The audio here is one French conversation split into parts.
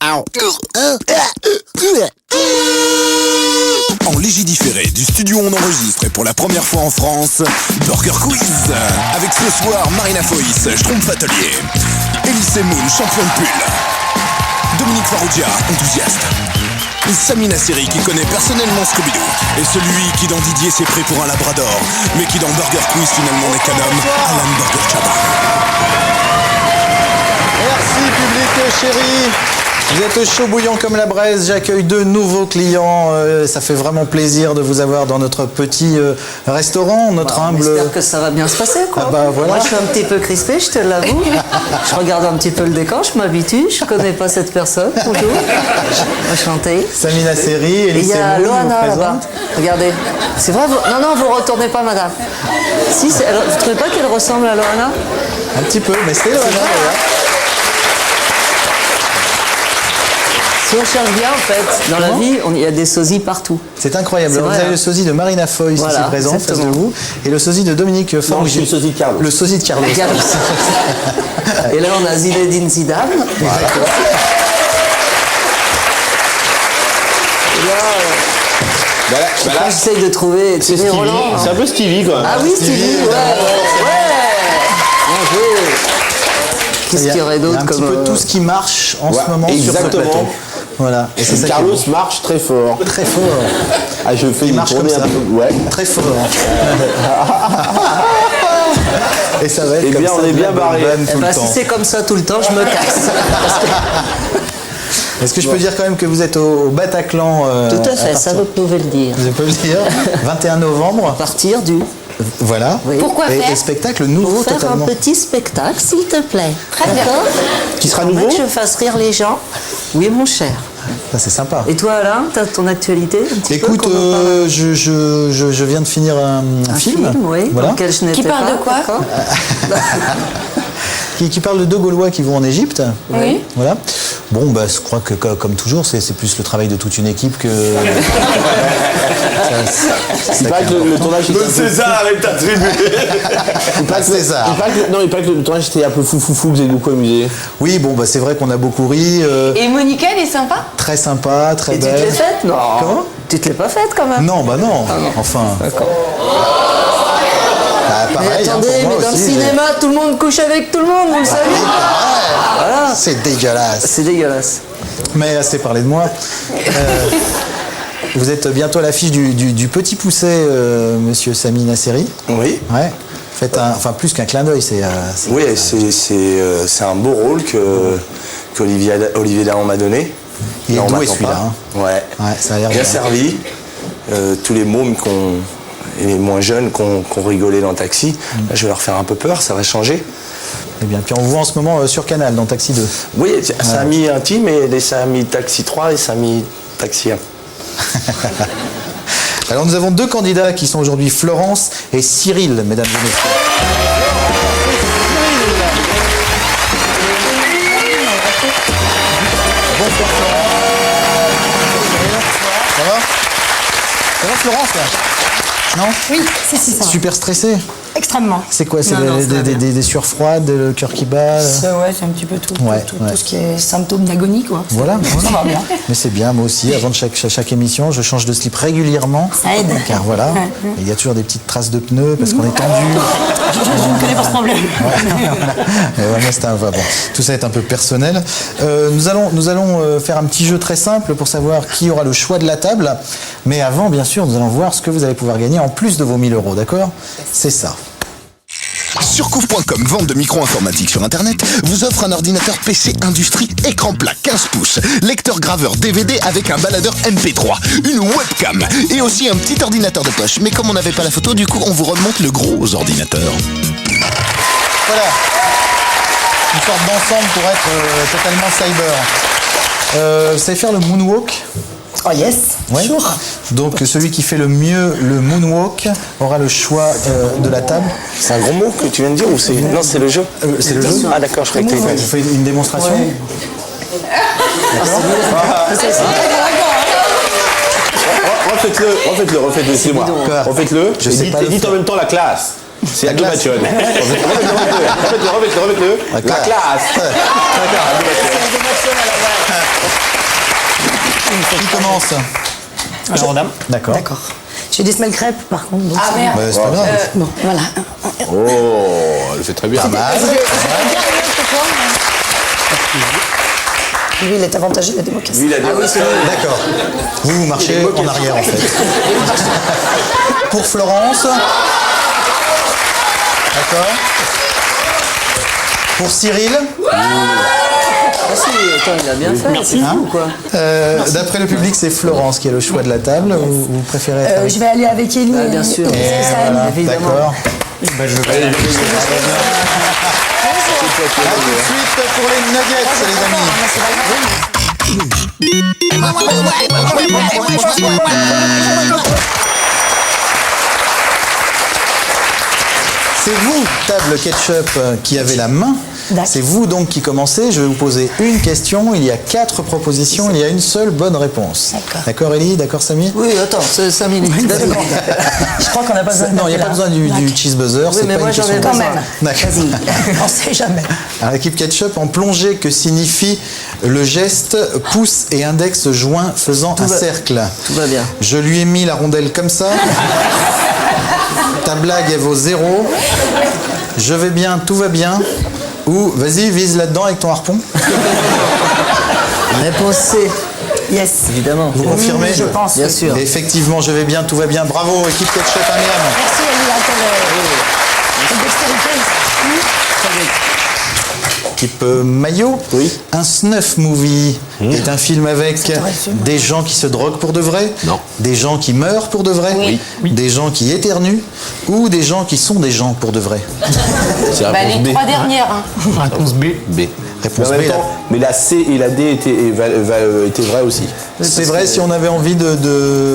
En légiféré du studio on enregistre et pour la première fois en France, Burger Quiz. Avec ce soir Marina Foïs, Schtroumpf Atelier, Elise Moon, champion de pull, Dominique Farrugia, enthousiaste, et Sami Nasseri qui connaît personnellement Scooby-Doo, et celui qui dans Didier s'est pris pour un labrador, mais qui dans Burger Quiz finalement n'est qu'un homme, Alan Burger Chaba. Merci public chéri. Vous êtes chaud bouillant comme la braise, j'accueille de nouveaux clients, ça fait vraiment plaisir de vous avoir dans notre petit restaurant, notre humble... J'espère que ça va bien se passer, quoi. Ah bah voilà. Moi, je suis un petit peu crispée, je te l'avoue. Je regarde un petit peu le décor, je m'habitue, je connais pas cette personne. Bonjour. Enchantée. Sami Nasseri, Et il Elise y a Moon vous Loana là-bas. présente. Regardez. C'est vrai, non, vous retournez pas, madame. Si, vous trouvez pas qu'elle ressemble à Loana? Un petit peu, mais c'est Loana d'ailleurs. Si on cherche bien, en fait, dans la vie, il y a des sosies partout. C'est incroyable. C'est Alors, vrai, vous avez hein. le sosie de Marina Foïs Voilà, ici présent, face de exactement. vous, et le sosie de Dominique Non, Farrugia. je suis le sosie de Carlos. Le sosie de Carlos. Carlos. Et là, on a Zinedine Zidane. Voilà. Et là, Bah là, j'essaye de trouver c'est Thierry Stevie. Roland. C'est un peu Stevie, quoi. Ah oui, Stevie, ouais. Bien joué. Qu'est-ce qu'il y aurait Il y a d'autre un comme... petit peu tout ce qui marche en Ouais, ce moment sur ce exactement. plateau. Voilà. Et c'est ça qui est Carlos beau. marche très fort. Très fort. Ah, je fais Il une marche comme tournée ça. un peu. Ouais. Très fort. Et ça va être Eh comme bien, ça on est de la bien barré. bonne Eh tout ben, le si temps. c'est comme ça tout le temps, je me casse. Est-ce que je peux dire quand même que vous êtes au Bataclan Tout à fait, ça vous pouvez le dire. Vous pouvez le dire. 21 novembre. À partir du... Voilà. Oui. Pourquoi Et faire spectacle nouveau Pour faire totalement. un petit spectacle, s'il te plaît. Très bien. D'accord. Qui sera J'aimerais nouveau que je fasse rire les gens. Oui, mon cher. Ça, c'est sympa. Et toi, Alain, t'as ton actualité un petit peu, Écoute, qu'on en parle? je viens de finir un film. Oui, Voilà. dans lequel je n'étais Qui parle pas, de quoi d'accord. Qui parle de deux Gaulois qui vont en Égypte. Oui. Voilà. Bon, bah, je crois que comme toujours, c'est plus le travail de toute une équipe que. Il paraît que le tournage était un peu... César est attribué. Pas César. Il paraît que le tournage était un peu fou, vous avez beaucoup amusé. Oui, bon, bah, c'est vrai qu'on a beaucoup ri. Et Monica, elle est sympa? Très sympa, très Et tu te belle. l'es faite? Non. Comment? Tu te l'es pas faite quand même? Non, bah non. Enfin. D'accord. Bah, Mais pareil, attendez, hein, pour moi mais dans le aussi, cinéma, tout le monde couche avec tout le monde, vous le savez? Voilà. c'est dégueulasse. C'est dégueulasse. Mais assez parlé de moi. Vous êtes bientôt à l'affiche du Petit Pousset, monsieur Sami Nasseri. Oui. Ouais. Faites enfin plus qu'un clin d'œil, c'est. Oui, c'est un beau rôle qu'Olivier Dahan m'a donné. Il est Là, on doué, m'attend celui-là, pas. hein. Ouais. Ouais, ça a l'air Bien bien. servi. Tous les mômes et les moins jeunes qu'on rigolé dans le taxi, là, je vais leur faire un peu peur, ça va changer. Eh bien, puis on vous voit en ce moment sur Canal, dans Taxi 2. Oui, ça a mis intime et ça a mis Taxi 3 et ça a mis Taxi 1. Alors nous avons deux candidats qui sont aujourd'hui Florence et Cyril, mesdames et messieurs. Bonsoir Florence. Ça va? Ça va Florence là? Non? Oui, si, ça va. Super stressé? Extrêmement. C'est quoi? C'est Non, ça va bien. des sueurs froides, le cœur qui bat? Ouais, c'est un petit peu tout, Ouais, tout ouais. ce qui est symptômes d'agonie, quoi. Voilà. Ça va bien. Mais c'est bien, moi aussi, avant de chaque émission, je change de slip régulièrement. Ça aide. Car voilà, il y a toujours des petites traces de pneus parce qu'on est tendu. Je ne connais pas ce problème. Et ouais, mais bon, tout ça est un peu personnel. Nous allons faire un petit jeu très simple pour savoir qui aura le choix de la table. Mais avant, bien sûr, nous allons voir ce que vous allez pouvoir gagner en plus de vos 1000 €, d'accord? C'est ça. Surcouf.com, vente de micro-informatique sur Internet, vous offre un ordinateur PC Industrie écran plat 15 pouces, lecteur graveur DVD avec un baladeur MP3, une webcam et aussi un petit ordinateur de poche. Mais comme on n'avait pas la photo, du coup, on vous remonte le gros ordinateur. Voilà. Une sorte d'ensemble pour être totalement cyber. Vous savez faire le moonwalk? Oh yes, Ouais. toujours. Donc celui qui fait le mieux le moonwalk aura le choix de la table. C'est un gros mot que tu viens de dire ou c'est... Non, c'est le jeu. C'est le jeu. Ah d'accord, je croyais que Je fais une démonstration. Refaites-le, c'est moi. Quoi? Refaites-le. Je sais pas le Dites en faire. même temps la classe. C'est La à deux classe. bâtionnes. Refaites-le. La La classe. classe. Qui commence? Alors, dame. D'accord. D'accord. J'ai des semelles crêpes, par contre. Donc Ah, merde. Bah, c'est pas grave. Bon, voilà. Oh, elle fait très bien. Pas mal. Lui, il est avantagé de la démocratie. Lui, il a dit, D'accord. Vous marchez en arrière en fait. Pour Florence. D'accord. Pour Cyril. Ah si, attends, il a bien fait, c'est fou quoi. D'après le public, c'est Florence qui a le choix de la table. Ou vous préférez être avec... Je vais aller avec Ellie. Bah, bien sûr. et Et Sam. voilà, évidemment. d'accord. Bah, je vais. À tout de suite pour les nuggets, les amis. C'est vous, table ketchup, qui avez la main. D'accord. C'est vous donc qui commencez. Je vais vous poser une question. Il y a 4 propositions. Il y a une seule bonne réponse. D'accord. D'accord, Ellie? D'accord, Samy? Oui, attends, c'est 5 minutes. D'accord. Je crois qu'on n'a pas besoin de Non, il n'y a pas besoin du cheeseburger. Oui, C'est mais pas moi, une j'en ai question. Quand besoin. même. D'accord. Vas-y. On sait jamais. Alors, l'équipe ketchup en plongée, que signifie le geste pouce et index joints faisant un va- cercle? Tout va bien. Je lui ai mis la rondelle comme ça. Ta blague, elle vaut 0. Je vais bien, tout va bien. Ou vas-y, vise là-dedans avec ton harpon. Réponse C, Yes. évidemment. Vous confirmez? Je pense. Bien oui. sûr. Effectivement, je vais bien, tout va bien. Bravo, équipe ketchup Amiens. Merci Ellie. Quelle dextérité. Équipe maillot. Oui. Un snuff movie est un film avec t'aurait fait mal. des gens qui se droguent pour de vrai, Non. des gens qui meurent pour de vrai, Oui. des gens qui éternuent ou des gens qui sont des gens pour de vrai. C'est la Bah, réponse les B. 3 dernières. Hein. Réponse B. B. Réponse Mais en B, même là. temps, mais la C et la D étaient vraies aussi. C'est vrai si on avait envie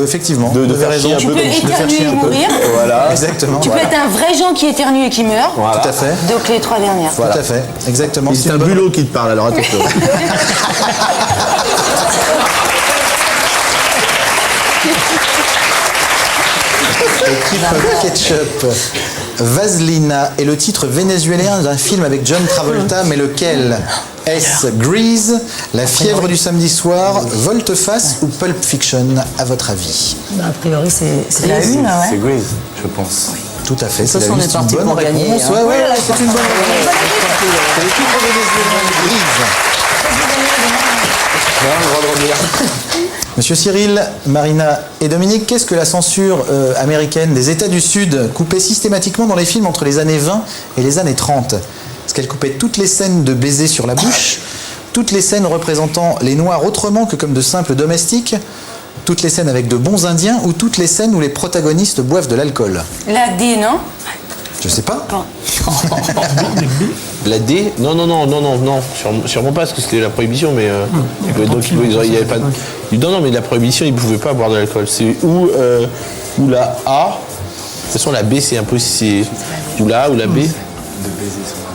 effectivement, De vous avez faire raison. chier un Tu peu peux comme de faire éternuer chier et un peu. mourir. Voilà. Exactement. Tu peux être un vrai gens qui éternue et qui meurt. Voilà. Tout à fait. Donc les 3 dernières. Tout à fait. Exactement. C'est un une bonne- bulot qui te parle, alors attention. Équipe ketchup. Vaselina est le titre vénézuélien d'un film avec John Travolta, mais lequel? Est-ce Grease, La fièvre du samedi soir, Volte-face ou Pulp Fiction, à votre avis? Bah, a priori, c'est la une, C'est ouais. Grease, je pense. Tout à fait, De c'est toute la façon, on une, est c'est une parti bonne pour réponse. gagner, hein. Ouais, ouais, c'est une bonne réponse. C'est l'équipe vénézuélienne de Grease. Monsieur Cyril, Marina et Dominique, qu'est-ce que la censure américaine des États du Sud coupait systématiquement dans les films entre les années 20 et les années 30? Est-ce qu'elle coupait toutes les scènes de baisers sur la bouche, toutes les scènes représentant les Noirs autrement que comme de simples domestiques, toutes les scènes avec de bons Indiens ou toutes les scènes où les protagonistes boivent de l'alcool? La D, non? Je sais pas. La D? Non, sûrement pas, parce que c'était la prohibition, mais. Donc, il y avait pas. Non, mais la prohibition, ils ne pouvaient pas boire de l'alcool. C'est ou la A. De toute façon, la B, c'est impossible. Ou la A ou la B.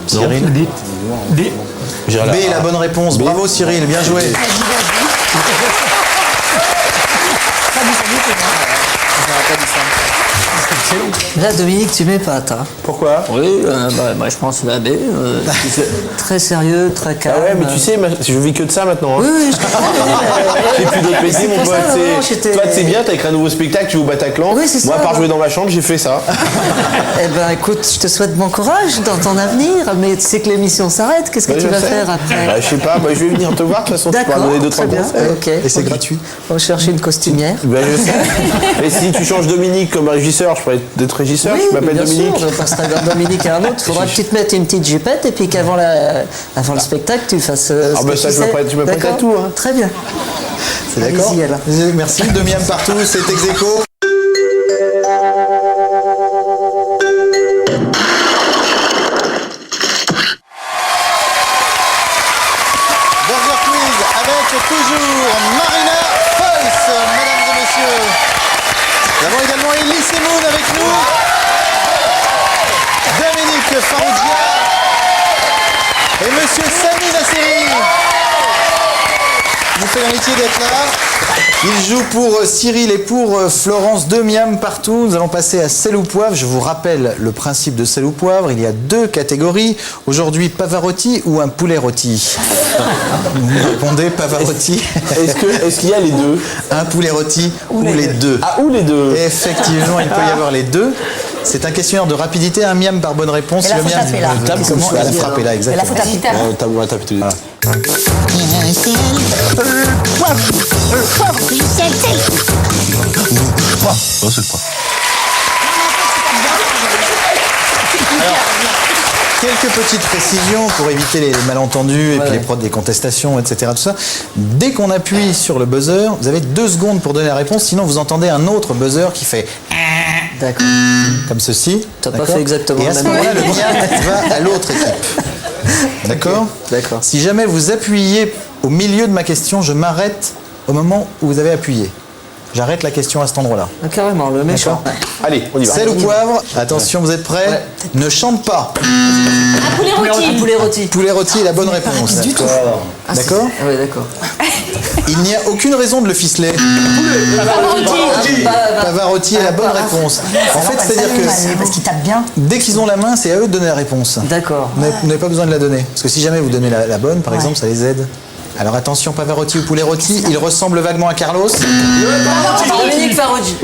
Cyril? D. D. J'irai B la est la A. bonne réponse. Bravo Cyril, bien joué. Là, Dominique, tu m'épates. Hein. Pourquoi? Oui, bah, je pense la B. Tu fais très sérieux, très calme. Ah ouais, mais tu sais, je vis que de ça maintenant. Hein. Oui, oui, je comprends. J'ai plus d'autres métiers, mon pour pote. ça, vraiment, j'étais- Toi, c'est bien, t'as écrit un nouveau spectacle, tu vas au Bataclan. Oui, c'est Moi, ça. à part jouer dans ma chambre, j'ai fait ça. Eh ben, écoute, je te souhaite bon courage dans ton avenir, mais tu sais que l'émission s'arrête. Qu'est-ce que Ouais, tu je vas sais. faire après? Bah, je sais pas, je vais venir te voir, de toute façon, tu pourras D'accord, donner très 2-3 bien. conseils. Ok. Et c'est Ok. gratuit. On va chercher une costumière. Bah, je sais. Et si tu changes Dominique comme régisseur, je pourrais être régisseur, Oui, je m'appelle bien Dominique. sûr, on passera d'un Dominique à un autre. Il faudra que tu te mettes une petite jupette et puis qu'avant avant le spectacle, tu fasses. ce Ah bah que ça, tu je me sais. prête- tu me prêtes à D'accord. tout, hein. Très bien. C'est d'accord. Allez-y, alors. Merci. Deuxième partout, c'est ex aequo. Burger Quiz avec toujours Marina Foïs, mesdames et messieurs. Nous avons également Elie Semoun avec nous. Dominique Farrugia et monsieur Samy Nasseri. vous fait l'amitié d'être là. Il joue pour Cyril et pour Florence, 2 miams partout. Nous allons passer à sel ou poivre. Je vous rappelle le principe de sel ou poivre. Il y a 2 catégories. Aujourd'hui, Pavarotti ou un poulet rôti. Vous répondez Pavarotti. Est-ce qu'il y a les deux? Un poulet rôti ou les deux. Ah, ou les deux. Effectivement, il peut y avoir les deux. C'est un questionnaire de rapidité, un miam par bonne réponse. Et là, Le faut miam, taper là. comment elle a frappé là, Et là, exactement. faut taper. On va taper tous les deux. Quelques petites précisions pour éviter les malentendus et puis les contestations, etc. Tout ça. Dès qu'on appuie sur le buzzer, vous avez 2 secondes pour donner la réponse, sinon vous entendez un autre buzzer qui fait D'accord. comme ceci. T'as pas D'accord. fait exactement Et à la ce même moment-là, le miam va à l'autre équipe. D'accord. D'accord. Si jamais vous appuyez au milieu de ma question, je m'arrête au moment où vous avez appuyé. J'arrête la question à cet endroit-là. Ah, carrément, le méchant. Allez, on y va. Sel ou poivre, attention, vous êtes prêts? Ouais. Ne chante pas. Un poulet rôti. Poulet rôti. Poulet rôti est la bonne réponse. D'accord. Ah oui, d'accord. Il n'y a aucune raison de le ficeler. Pavarotti est la bonne réponse. En fait, c'est-à-dire que Parce qu'il tape bien. dès qu'ils ont la main, c'est à eux de donner la réponse. D'accord. Vous n'avez pas besoin de la donner. Parce que si jamais vous donnez la bonne, par exemple, ça les aide. Alors attention, Pavarotti ou poulet rôti, il ressemble vaguement à Carlos. Dominique Faroggi.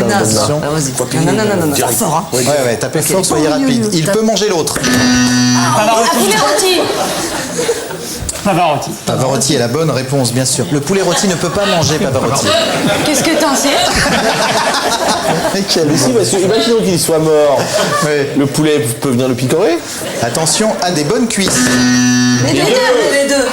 Attention. Non. Fort, hein. Ouais, tapez fort, soyez rapide. Il peut manger l'autre. Un poulet rôti. Pavarotti. Pavarotti est la bonne réponse, bien sûr. Le poulet rôti ne peut pas manger Pavarotti. Qu'est-ce que t'en sais? Mais quel Mais si, parce que imaginons qu'il soit mort. Ouais. Le poulet peut venir le picorer. Attention à des bonnes cuisses. Les deux.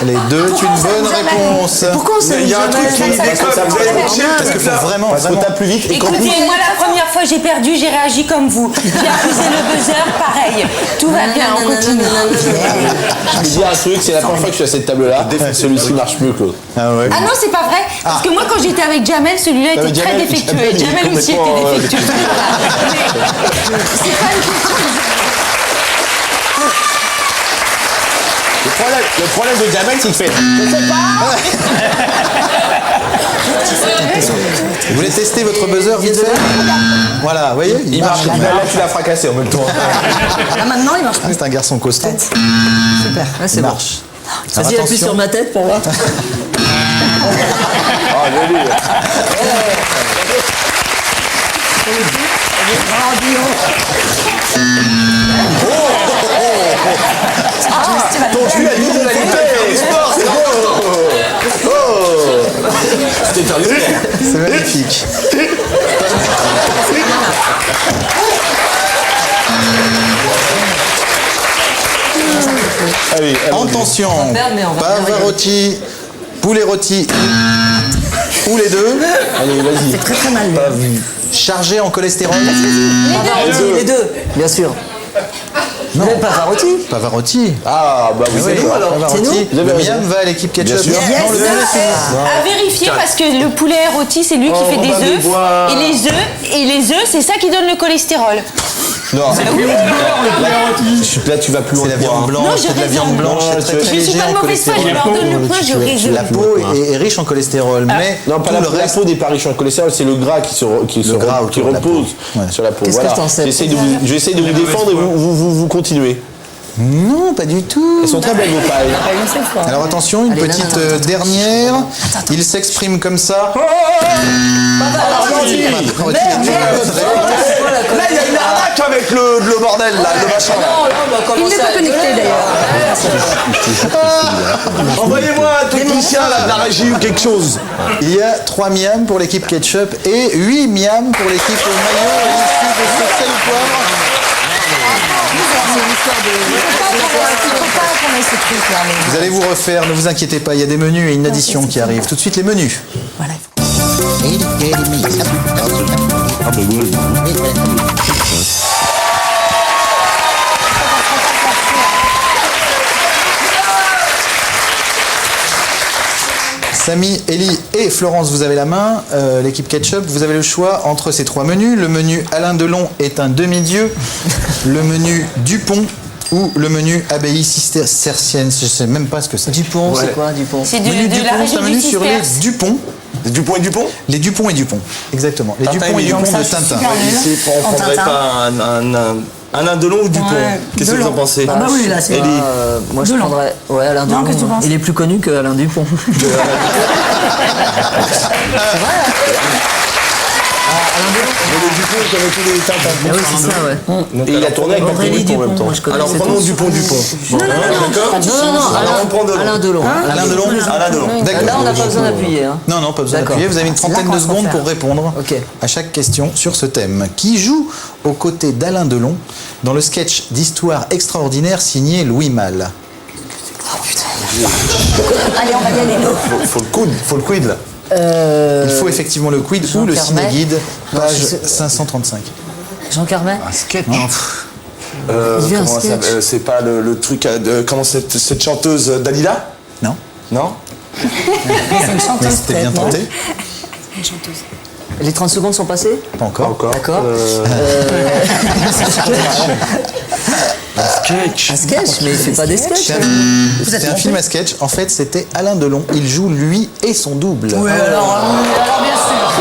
Les deux est une bonne réponse. Pourquoi on s'est Il y a un truc qui jamais déconne, vous avez cherché Parce que faut vraiment, Parce qu'on vraiment. tape plus vite et qu'on Écoutez, moi la première fois j'ai perdu, j'ai réagi comme vous. J'ai accusé le buzzer, pareil. Tout va bien, on continue. Je peux dire un truc, c'est la première fois que je suis à cette table-là. Celui-ci marche mieux que l'autre. Ah ouais. Ah non, c'est pas vrai. Parce que moi, quand j'étais avec Jamel, celui-là mais était très Jamel, défectueux. Jamel, il est Jamel aussi complètement, était défectueux. Mais c'est pas une question de... Le problème de Jamel, c'est qu'il fait. Vous voulez tester votre buzzer vite fait? Voilà, vous voyez? Il marche. Là, tu l'as fracassé en même temps. Là, maintenant, il marche Ah, c'est un garçon costaud. Super. Là, c'est Il bon. marche. Alors, Vas-y, appuie attention. sur ma tête pour voir. Ah, joli. Ton cul a dit de la liberté. C'était un sport. C'est magnifique. Allez, Attention, perdre, mais on va bien Pavarotti, poulet rôti ou les deux, allez, vas-y. très très mal. chargé en cholestérol. Les deux, bien sûr. Non. Mais Pavarotti. Pavarotti. Ah, bah vous Oui, savez alors. Pavarotti. C'est nous. Vous avez Le raison. miam va à l'équipe ketchup. Bien sûr. Non, le miam, c'est nous. À vérifier parce que le poulet rôti c'est lui qui Oh, fait on des va les œufs voir. et les œufs c'est ça qui donne le cholestérol. Non. Là, tu vas plus loin. C'est la que moi, viande hein. blanche, Non, c'est de la j'ai viande raison. blanche, c'est très très Je suis léger pas de en mauvaise foi, je cholestérol. leur donne le point, je résume. La peau est riche en cholestérol, mais Non, pas tout la, le la reste. peau des pas riches en cholestérol, c'est le gras qui gras qui autour de la peau. repose Ouais. sur la peau. Qu'est-ce que Voilà. t'en sais? J'essaie de vous défendre et vous continuez. Non, pas du tout. Elles sont très belles vos pailles. Alors attention, une Allez, petite dernière. Il s'exprime comme ça. Là, il y a une arnaque avec le bordel, là, le machin. Il n'est pas connecté d'ailleurs. Envoyez-moi un technicien là, de la régie ou quelque chose. Il y a 3 miams pour l'équipe ketchup et 8 miams pour l'équipe maillot issu de ce sel ou poivre. Vous allez vous refaire, ne vous inquiétez pas, il y a des menus et une addition qui arrive. Tout de suite les menus. Samy, Ellie et Florence, vous avez la main. L'équipe Ketchup, vous avez le choix entre ces 3 menus. Le menu Alain Delon est un demi-dieu. Le menu Dupont ou le menu abbaye cistercienne. Je sais même pas ce que c'est. Dupont, c'est quoi Dupont? C'est Menu de la Dupont, c'est un menu régie sur les Dupont. Les Dupont et Dupont. Les Dupont et Dupont, exactement. Les Dupont et Dupont Donc ça, de je suis Tintin. super nulle. Ici, on En prendrait Tintin. pas un Alain Delon ou Dupont? Ouais, Qu'est-ce que vous en Delon. pensez? Ah bah oui, là, c'est... Ellie. Moi, je Delon. prendrais Alain Non, Delon. qu'est-ce que tu penses? Il est plus connu que Alain Dupont. Mais les Dupont, il connaît tous les Tintins. Ah oui, c'est ça, ouais. Donc, et il a tourné avec Aurélie Dupont en même Dupont, temps. moi, je connais, Alors c'est prenons tout. Dupont. Bon, d'accord. Non, Alors on prend Delon. Alain Delon. Alain Delon. Alain Delon. D'accord. Là, on n'a pas besoin d'appuyer. Hein. Non, pas besoin D'accord. d'appuyer. Vous avez une trentaine qu'on de va se secondes refaire. pour répondre Ok. à chaque question sur ce thème. Qui joue aux côtés d'Alain Delon dans le sketch d'histoire extraordinaire signé Louis Malle? Allez, on va y aller. Faut le quid là. Il faut effectivement le quid ou le Carmet. ciné-guide, Non, page je sais- 535. Jean Carmet. Un sketch. Non. Il vient un Comment ça sketch. s'appelle C'est pas le truc comment cette chanteuse Dalida? Non. Non. C'est une Mais chanteuse, c'était bien peut-être, non? tenté. Les 30 secondes sont passées? Pas encore. D'accord. Un sketch, mais il fait pas des sketchs. C'était un film à sketch. En fait, c'était Alain Delon. Il joue lui et son double. Oui, alors bien sûr.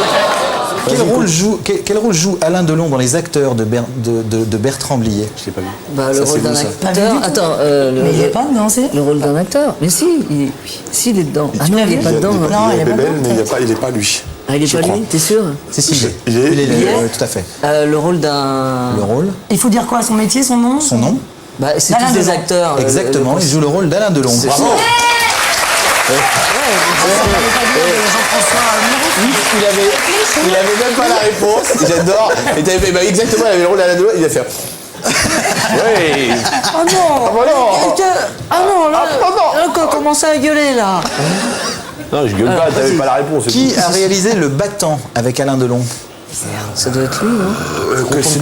Quel rôle joue Alain Delon dans Les Acteurs de Bertrand Blier? Je l'ai pas vu. Bah, le Ça, rôle c'est d'un beau, ça. Pas vu acteur. du tout. Attends, Mais il est pas dedans, c'est... le rôle d'un acteur. Mais si, il est dedans. Ah non, il est pas dedans. Non, il est pas bébé, dedans, mais il est pas lui. Ah, il est Je pas crois. lui, t'es sûr? Si, Il est- il est il est- ouais, tout à fait. Le rôle d'un. Le rôle, Il faut dire quoi? Son métier, son nom? son nom. Bah, c'est Alain tous des Delon. acteurs. Exactement, il joue le rôle d'Alain Delon. Bravo. Il avait même pas la réponse. J'adore. Et t'avais fait, bah exactement, il avait le rôle d'Alain Delon, il a fait. Oui. Oh non! bah non. Ah non, là, on commence à gueuler là. Non, je gueule pas, t'avais pas la réponse. c'est Qui tout. a réalisé Le Battant avec Alain Delon? Ça doit être lui, non? Que celui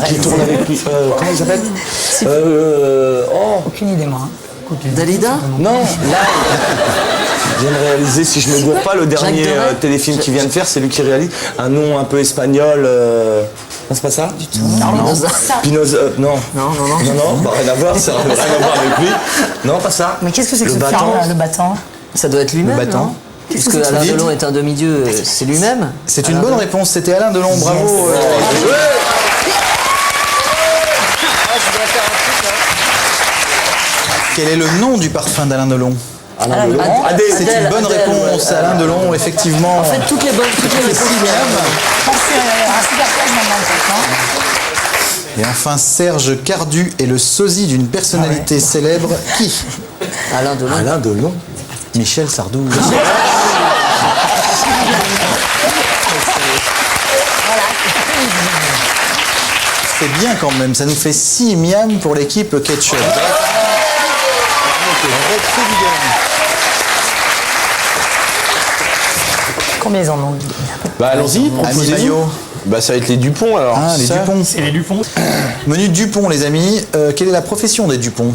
qui tourne avec lui. Comment il s'appelle? Aucune idée, moi. Dalida? Non, là, il vient de réaliser, si je me gourre pas, le dernier Jacques Deray. téléfilm qu'il vient de faire, c'est lui qui réalise un nom un peu espagnol. Non, c'est pas ça? Pinoza. Non. Non. Non, bah, rien à voir, ça n'a rien à voir avec lui. Non, pas ça. Mais qu'est-ce que c'est que Le ce battant. film-là, le battant? Ça doit être lui-même. Le battant. Non Qu'est-ce que Puisque c'est que Alain ça Delon est un demi-dieu, c'est lui-même. C'est une bonne réponse, c'était Alain Delon, bravo. Quel est le nom du parfum d'Alain Delon? Alain Delon. Adé. C'est une bonne Adèle, réponse, ouais. Alain Delon, effectivement. En fait, toutes les réponses. Je pense que c'est un super piège maintenant, peut-être, non? Et enfin, Serge Cardu est le sosie d'une personnalité célèbre. Qui? Alain Delon. Alain Delon. Michel Sardou. C'est bien quand même, ça nous fait 6 miams pour l'équipe Ketchup. Retrait du gagnant. Combien ils en ont? Bah allons-y, Ami proposez-nous. Maillot. Bah ça va être les Dupont alors. Ah, les Ça, Dupont. C'est les Dupont. Menu Dupont, les amis. Quelle est la profession des Dupont?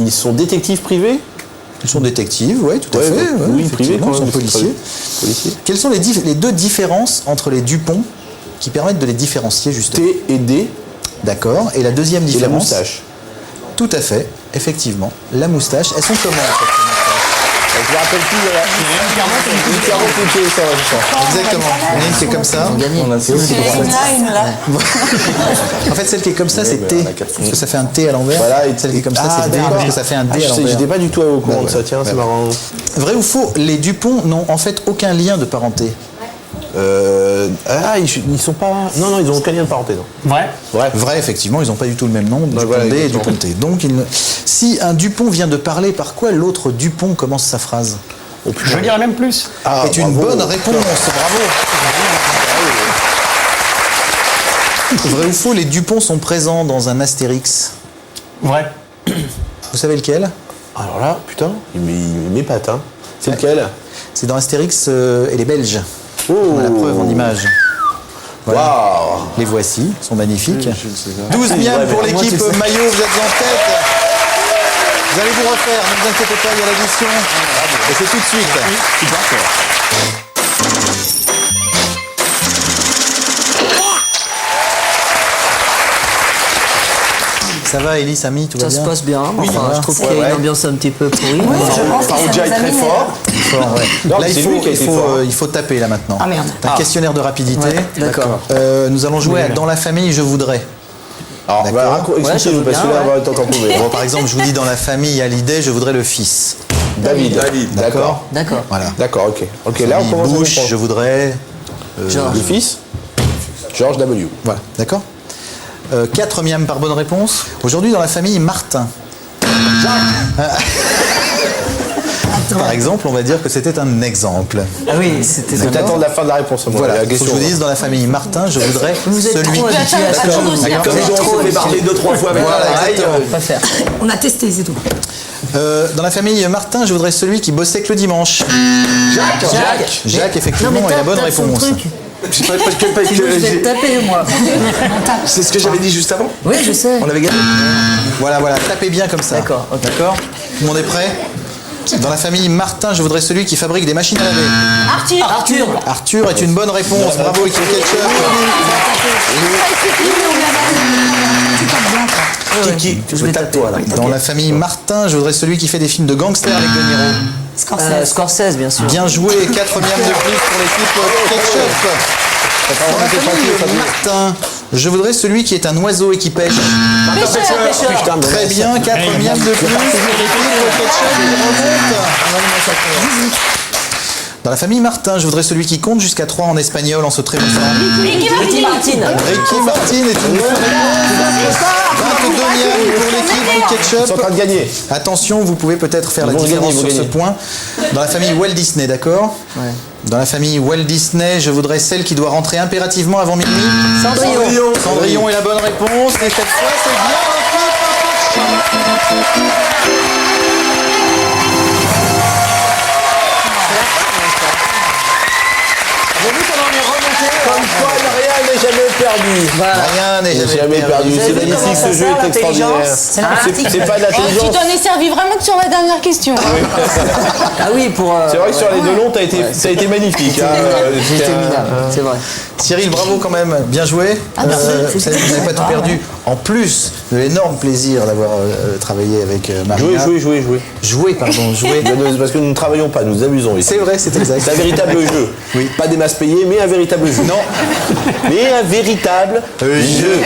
Ils sont détectives privés. Ils sont détectives, oui, tout à Ouais, fait. bah, ouais, oui, privés effectivement, quand ils sont même. policiers. Policiers. Quelles sont les deux différences entre les Dupont qui permettent de les différencier justement? T et D D'accord. Et la deuxième et la différence? moustache. Tout à fait, effectivement. La moustache, elles sont comment en fait? Je me rappelle plus de la. Exactement. Il y en a une qui est comme ça. Gagné. On a fait aussi Une là, une là. En fait, celle qui est comme ça, c'est bah, T. on a quatre Parce que ça fait un T à l'envers. Voilà, et Celle qui est comme ça, Ah, c'est D. d'accord. Parce que ça fait un Ah, D à je sais, l'envers. j'étais pas du tout au courant Bah de ça, ouais. tiens, c'est Bah marrant. Vrai ou faux, les Dupont n'ont en fait aucun lien de parenté. Ils sont pas. Non, ils ont aucun lien de parenté, non. Ouais. Vrai, effectivement, ils n'ont pas du tout le même nom, Dupondé voilà, et exactement. Duponté. Donc, si un Dupont vient de parler, par quoi l'autre Dupont commence sa phrase? Je dirais même plus. C'est une bonne réponse, bravo. Vrai ou faux, les Dupont sont présents dans un Astérix? Ouais. Vous savez lequel? Alors là, putain, il m'épate, hein. C'est lequel? C'est dans Astérix et les Belges. Oh. On a la preuve en image. Waouh. Les voici, ils sont magnifiques. 12 Ah, miams ouais, pour mais moi, l'équipe tu sais. maillot, vous êtes en tête. Vous allez vous refaire, ne vous inquiétez pas, il y a l'addition. Et c'est tout de suite. Ça va, Ellie, Samy, tout va Ça bien? se passe bien. Oui, Enfin, ça je va. trouve qu'il y a une ambiance un petit peu pourrie. Oui, je pense que Parodja ça est nous a très mis, fort. Fort, ouais. Non, Là, c'est lui qui a été fort. il faut taper là maintenant. Ah, merde. Un questionnaire de rapidité. Ouais, d'accord. Nous allons jouer à Dans la famille, je voudrais. Alors, D'accord. expliquez-nous, Ouais, parce que bien, là, on va ouais. être encore plus. Bon, par exemple, je vous dis dans la famille, à l'idée, je voudrais le fils. David, d'accord. D'accord. Voilà. D'accord, ok. Ok, là, on Famille commence à Bush, comprendre. je voudrais. Georges. Le fils George W. Voilà, d'accord. 4 miams par bonne réponse. Aujourd'hui, dans la famille Martin. Par exemple, on va dire que c'était un exemple. Ah oui, c'était C'est d'accord. attendre la fin de la réponse. Moi, Voilà, la il faut que question. je vous dise, dans la famille Martin, je voudrais Vous êtes celui trop qui... habitués à ce D'accord. genre de D'accord. Comme Vous êtes on trop s'est fait parler 2-3 fois avec Voilà, exactement. Pas faire. On a testé, c'est tout. Dans la famille Martin, je voudrais celui qui bossait que le dimanche. Jacques, effectivement, est la bonne réponse. C'est pas parce que Sinon, je vais te taper, moi. c'est ce que j'avais dit juste avant. Oui, je sais. On avait gagné. Voilà, tapez bien comme ça. D'accord, ok. D'accord. Tout le monde est prêt? Dans la famille Martin, je voudrais celui qui fabrique des machines à laver. Arthur. Arthur est une bonne réponse. Bravo, équipe Ketchup. Kiki, Je vais tape-toi là. Dans la famille Martin, je voudrais celui qui fait des films de gangsters avec De Niro. Scorsese, bien sûr. Bien joué, 4 miams de plus pour l'équipe Ketchup. Dans la famille Martin, je voudrais celui qui est un oiseau et qui pêche. Putain, Très bien, 4 miams de plus pour l'équipe Ketchup qui remonte. Dans la famille Martin, je voudrais celui qui compte jusqu'à 3 en espagnol en se trémoussant. Ricky Martin. Ricky Martin est une bonne réponse. 22 miams pour l'équipe Ils sont en Ketchup. train de gagner. Attention, vous pouvez peut-être faire la Ils vont différence gagner, ils sur vont ce gagner. point. Dans la famille Walt Disney, d'accord? Dans la famille Walt Disney, je voudrais celle qui doit rentrer impérativement avant minuit. Cendrillon. Cendrillon est la bonne réponse. Et cette fois, c'est bien Comme quoi, rien n'est jamais perdu. Rien n'est Jamais perdu. Vous avez C'est vu magnifique, comment ça ce jeu sert, est extraordinaire. l'intelligence C'est la pratique. C'est pas de Oh, tu l'intelligence. t'en es servi vraiment que sur la dernière question. Ah oui, pour. C'est vrai que sur les deux longs, t'as été magnifique. hein, J'ai été c'était un- minable, c'est vrai. Cyril, bravo quand même, bien joué. Vous savez, vous n'avez pas tout perdu. En plus de l'énorme plaisir d'avoir travaillé avec Marina. Jouer. Jouer, pardon, jouer. Parce que nous ne travaillons pas, nous nous amusons ici. C'est vrai, c'est exact. C'est un véritable jeu. Oui. Pas des masses payées, mais un véritable jeu. Non. Mais un véritable jeu.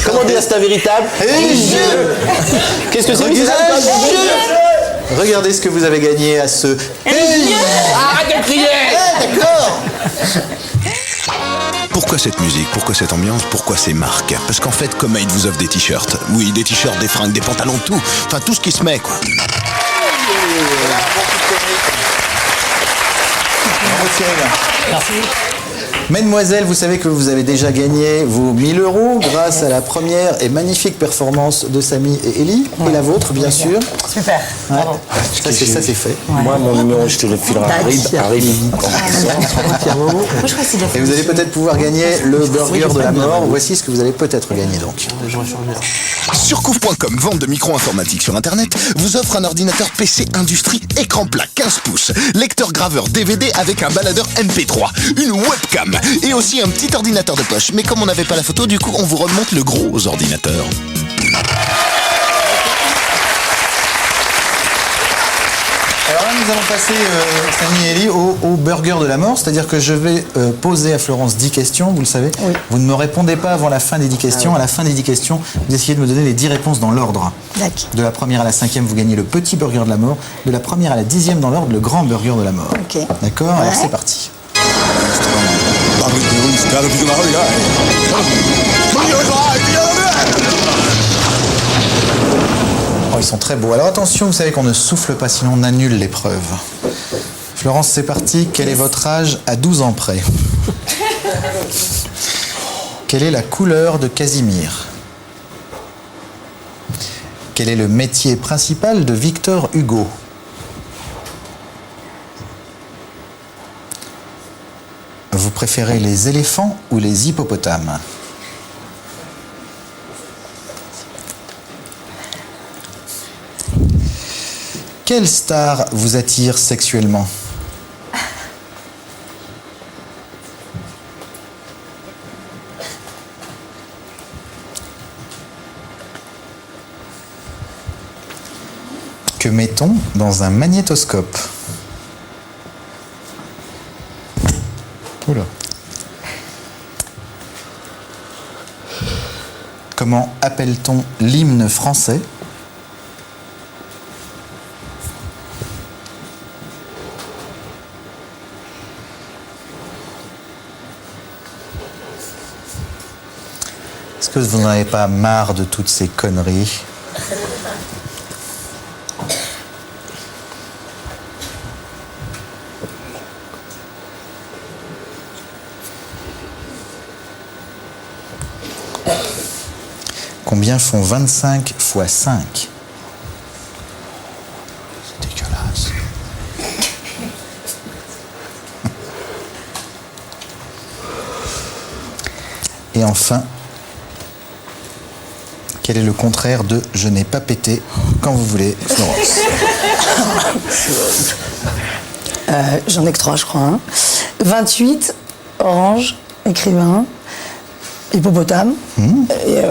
Comment dire c'est un véritable jeu. Qu'est-ce que c'est Regardez, que ça Regardez ce que vous avez gagné à ce... Arrête de crier. D'accord. Pourquoi cette musique? Pourquoi cette ambiance? Pourquoi ces marques? Parce qu'en fait, Comate vous offre des t-shirts. Oui, des t-shirts, des fringues, des pantalons, tout. Enfin, tout ce qui se met, quoi. Bravo, Cyril. Mesdemoiselles, vous savez que vous avez déjà gagné vos 1000 € grâce à la première et magnifique performance de Samy et Ellie. Et la vôtre, bien sûr. Super. Ouais. Ça, c'est fait. Moi, mon numéro, je te le filerai à Rib. Moi, je crois que c'est de la Et vous allez peut-être pouvoir gagner le burger de la mort. Voici ce que vous allez peut-être gagner donc. Surcouf.com, vente de micro informatique sur Internet, vous offre un ordinateur PC Industrie écran plat 15 pouces, lecteur graveur DVD avec un baladeur MP3, une webcam et aussi un petit ordinateur de poche. Mais comme on n'avait pas la photo, du coup, on vous remonte le gros ordinateur. Alors là, nous allons passer, Samy et Ellie, au burger de la mort. C'est-à-dire que je vais poser à Florence 10 questions, vous le savez. Oui. Vous ne me répondez pas avant la fin des 10 questions. À la fin des 10 questions, vous essayez de me donner les 10 réponses dans l'ordre. D'accord. De la première à la 5e, vous gagnez le petit burger de la mort. De la première à la 10e dans l'ordre, le grand burger de la mort. Ok. D'accord. Alors c'est parti. Oh, ils sont très beaux. Alors attention, vous savez qu'on ne souffle pas, sinon on annule l'épreuve. Florence, c'est parti. Quel est votre âge à 12 ans près? Quelle est la couleur de Casimir? Quel est le métier principal de Victor Hugo? Vous préférez les éléphants ou les hippopotames? Quelle star vous attire sexuellement? Que met-on dans un magnétoscope? Oula. Comment appelle-t-on l'hymne français? Est-ce que vous n'en avez pas marre de toutes ces conneries? Combien font 25 fois 5? C'est dégueulasse. Et enfin, quel est le contraire de « je n'ai pas pété » quand vous voulez, Florence? J'en ai que 3, je crois. Hein. 28, orange, écrivain, hippopotame. Et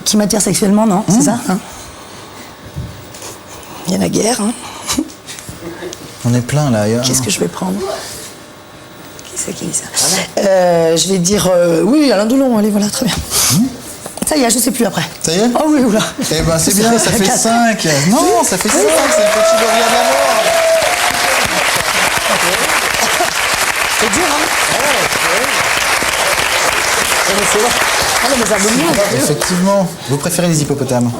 qui m'attire sexuellement, non? C'est ça hein. Il y a la guerre. Hein. On est plein là. Qu'est-ce que je vais prendre? Qui c'est qui dit ça? Je vais dire oui, Alain Delon, allez, voilà, très bien. Ça y est, je sais plus après. Ça y est? Oh oui, oula. Eh ben c'est bien, ça fait 5. Non, ça fait 5, c'est le petit burger de la mort. C'est dur, hein? Ah non, mais ça vaut mieux. Effectivement. Vous préférez les hippopotames?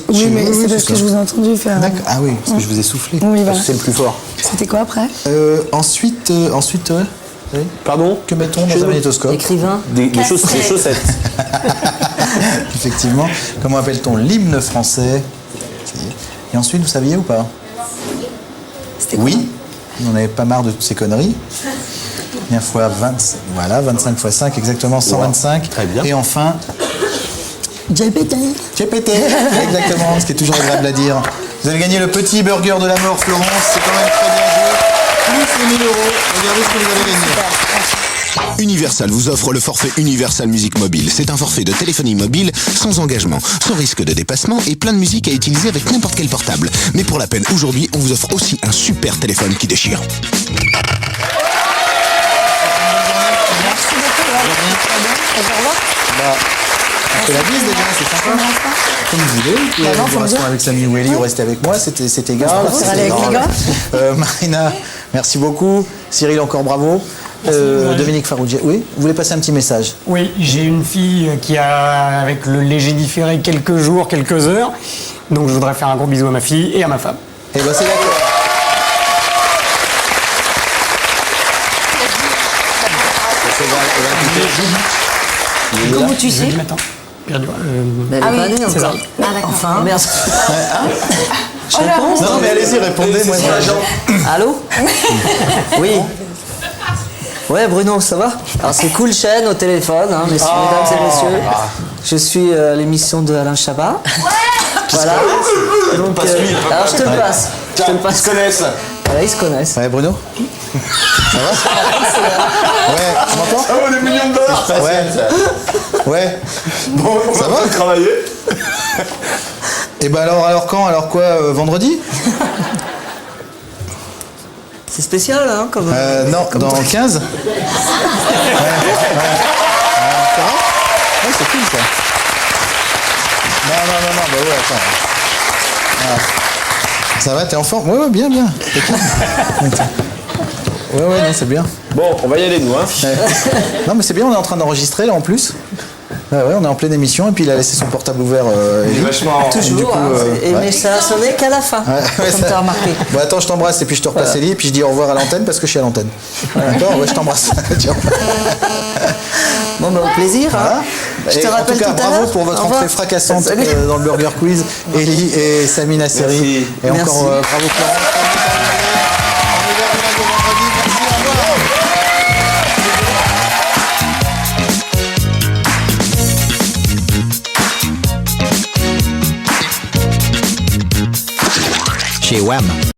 Oui, mais oui, c'est parce c'est que ça. je vous ai entendu faire. D'accord. Ah oui, parce que je vous ai soufflé. Oui, voilà. C'est le plus fort. C'était quoi après? Ensuite, oui. Pardon? Que mettons dans un magnétoscope? Écrivain. Des chaussettes. Effectivement. Comment appelle-t-on l'hymne français? Et ensuite, vous saviez ou pas? C'était quoi? Oui. Vous n'en avez pas marre de toutes ces conneries? Bien fois 20. Voilà, 25 fois 5, exactement 125. Wow. Très bien. Et enfin, J'ai pété. j'ai pété. Exactement, ce qui est toujours agréable à dire. Vous avez gagné le petit burger de la mort, Florence. C'est quand même très bien joué. Plus les 1000 euros. Regardez ce que vous avez gagné. Universal vous offre le forfait Universal Musique Mobile. C'est un forfait de téléphonie mobile sans engagement, sans risque de dépassement et plein de musique à utiliser avec n'importe quel portable. Mais pour la peine, aujourd'hui, on vous offre aussi un super téléphone qui déchire. On fait la bise déjà, c'est sympa. Comme vous voulez, vous pouvez non, vous faut me rester dire. avec Samy Welly ou rester avec moi, c'est égal. préfère aller avec les gars. Marina, merci beaucoup. Cyril, encore bravo. Dominique Farrugia, oui, vous voulez passer un petit message? Oui, j'ai une fille qui a, avec le léger différé, quelques jours, quelques heures. Donc je voudrais faire un gros bisou à ma fille et à ma femme. Eh ben c'est d'accord. Comment tu sais? Jeudi matin. Perdu. Mais elle est pas née c'est encore. ça. Ah, d'accord. Enfin, merde. Oh là, Non mais allez-y, répondez. Moi, Allô? Oui. Ouais, Bruno, ça va? Alors, c'est Cool Chaîne au téléphone, hein, mesdames et messieurs. Je suis l'émission de Alain Chabat. Voilà. Donc, alors, je te le passe. Je te le passe. Ils se connaissent. Voilà, ils se connaissent. Ouais, Bruno? Ça va? Ouais, tu m'entends? Oh, des millions de dollars. Ouais. Ouais. Bon, on Ça va va travailler. Et ben alors quand? Alors quoi, vendredi? C'est spécial, hein, comme. Non, comme dans truc. 15? Ouais, c'est cool ça. Non, bah ouais, attends. Voilà. Ça va, t'es en forme? Ouais, bien. T'es cool. Ouais, non, c'est bien. Bon, on va y aller, nous, hein. Ouais. Non, mais c'est bien, on est en train d'enregistrer là en plus. Ouais, on est en pleine émission et puis il a laissé son portable ouvert. Elie. Vachement. Toujours, Du coup, hein, ouais. mais ça a sonné qu'à la fin, Ouais, comme ça- tu as remarqué. Bon, attends, je t'embrasse et puis je te repasse Elie et puis je dis au revoir à l'antenne parce que je suis à l'antenne. D'accord? Ouais, je t'embrasse. Tiens. Bon, bah, au plaisir. Voilà. Hein. Je te Et en rappelle tout cas, tout à bravo l'heure. pour votre Au revoir. entrée fracassante Salut. dans le Burger Quiz, Elie et Samy Nasseri. Merci. Et Merci. encore bravo Florence. chez Wham.